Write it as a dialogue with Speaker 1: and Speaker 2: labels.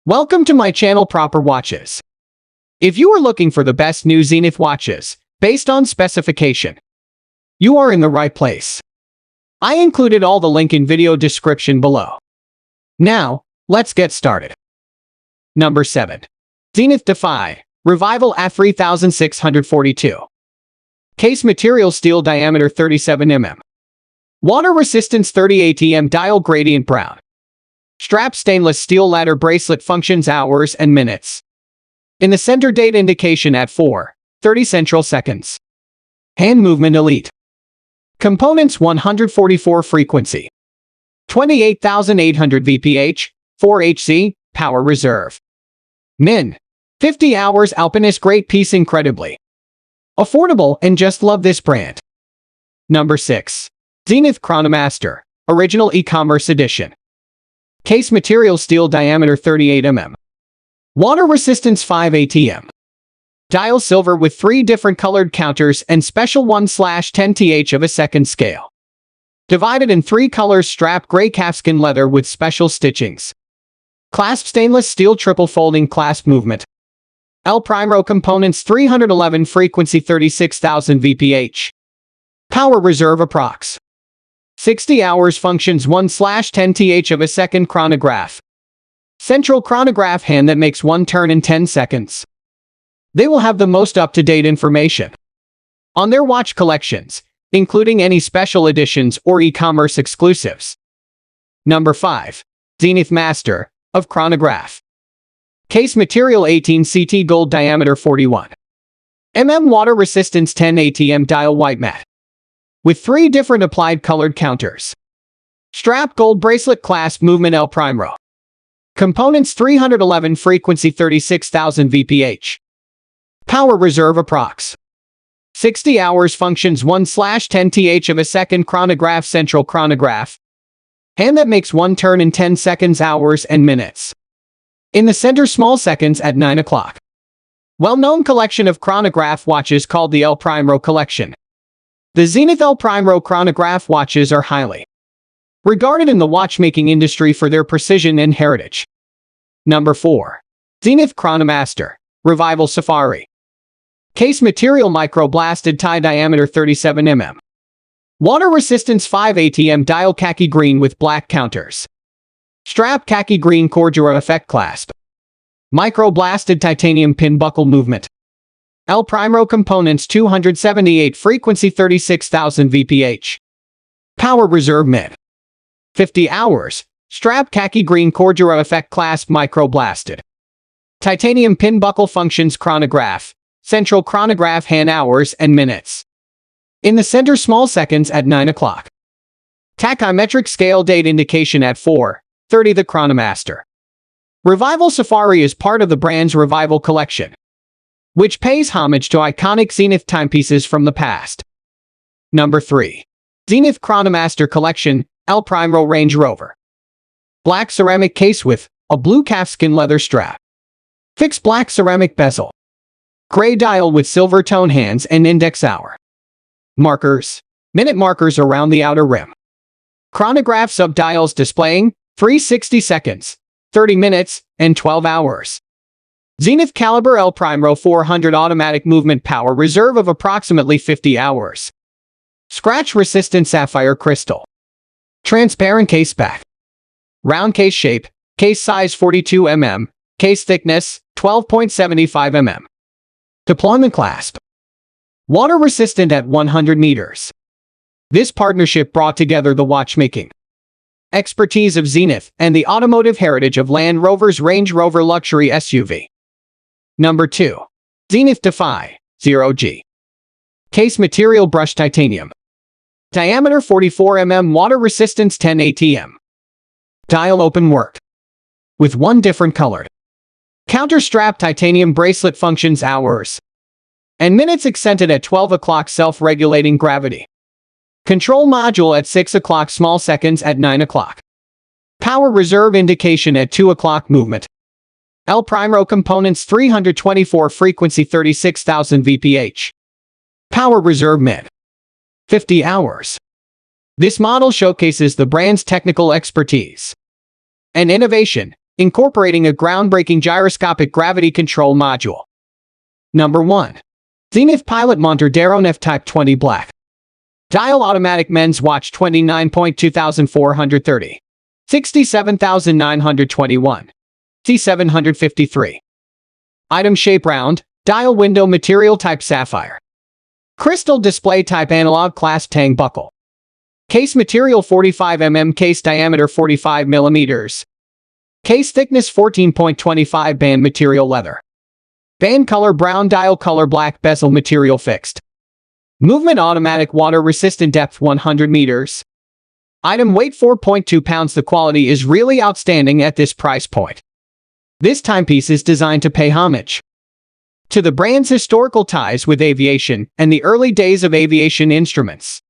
Speaker 1: Welcome to my channel Proper Watches. If you are looking for the best new Zenith watches, based on specification, you are in the right place. I included all the link in video description below. Now, let's get started. Number 7. Zenith Defy, Revival A3642. Case material steel diameter 37 mm. Water resistance 30 ATM dial gradient brown. Strap stainless steel ladder bracelet functions hours and minutes. In the center date indication at 4:30 Central Seconds. Hand movement elite. Components 144 frequency. 28,800 VPH, 4 HC, power reserve. Min. 50 hours alpinist great piece incredibly affordable and just love this brand. Number 6. Zenith Chronomaster, Original E-commerce Edition. Case material steel diameter 38 mm. Water resistance 5 ATM. Dial silver with 3 different colored counters and special 1/10 th of a second scale. Divided in 3 colors. Strap gray calfskin leather with special stitchings. Clasp stainless steel triple folding clasp movement. Primero components 311 frequency 36,000 VPH. Power reserve approx. 60 hours functions 1/10 th of a second chronograph. Central chronograph hand that makes one turn in 10 seconds. They will have the most up-to-date information on their watch collections, including any special editions or e-commerce exclusives. Number 5. Zenith Master of Chronograph. Case material 18 CT gold diameter 41 mm water resistance 10 ATM dial white matte. With 3 different applied colored counters. Strap gold bracelet clasp movement Primero. Components 311 frequency 36,000 VPH. Power reserve approx. 60 hours functions 1/10 th of a second chronograph. Central chronograph. Hand that makes one turn in 10 seconds hours and minutes. In the center small seconds at 9 o'clock. Well-known collection of chronograph watches called the Primero collection. The Zenith Primero chronograph watches are highly regarded in the watchmaking industry for their precision and heritage. Number 4. Zenith Chronomaster, Revival Safari. Case material micro-blasted tie diameter 37 mm. Water resistance 5 ATM dial khaki green with black counters. Strap khaki green Cordura effect clasp. Micro-blasted titanium pin buckle movement. Primero components 278 frequency 36,000 VPH. Power reserve mid. 50 hours. Strap khaki green Cordura effect clasp micro-blasted. Titanium pin buckle functions chronograph. Central chronograph hand hours and minutes. In the center small seconds at 9 o'clock. Tachymetric scale date indication at 4:30 The Chronomaster. Revival Safari is part of the brand's Revival collection, which pays homage to iconic Zenith timepieces from the past. Number 3. Zenith Chronomaster Collection, Primero Range Rover. Black ceramic case with a blue calfskin leather strap. Fixed black ceramic bezel. Gray dial with silver tone hands and index hour. Markers. Minute markers around the outer rim. Chronograph subdials displaying 360 seconds, 30 minutes, and 12 hours. Zenith Caliber Primero 400 automatic movement power reserve of approximately 50 hours. Scratch-resistant sapphire crystal. Transparent case back. Round case shape, case size 42 mm, case thickness 12.75 mm. Deployment clasp. Water resistant at 100 meters. This partnership brought together the watchmaking expertise of Zenith and the automotive heritage of Land Rover's Range Rover luxury SUV. Number 2. Zenith Defy, 0G. Case material brushed titanium. Diameter 44 mm water resistance 10 ATM. Dial open work. With 1 different colored counter strap titanium bracelet functions hours and minutes accented at 12 o'clock self-regulating gravity. Control module at 6 o'clock small seconds at 9 o'clock. Power reserve indication at 2 o'clock movement. Primero components 324 frequency 36,000 VPH. Power reserve mid. 50 hours. This model showcases the brand's technical expertise and innovation incorporating a groundbreaking gyroscopic gravity control module. Number 1. Zenith Pilot Montre F Type 20 Black. Dial automatic men's watch 29.2430. 67,921. C753. Item shape round, dial window material type sapphire. Crystal display type analog class tang buckle. Case material 45 mm, case diameter 45 mm. Case thickness 14.25, band material leather. Band color brown, dial color black, bezel material fixed. Movement automatic, water resistant, depth 100 meters. Item weight 4.2 pounds. The quality is really outstanding at this price point. This timepiece is designed to pay homage to the brand's historical ties with aviation and the early days of aviation instruments.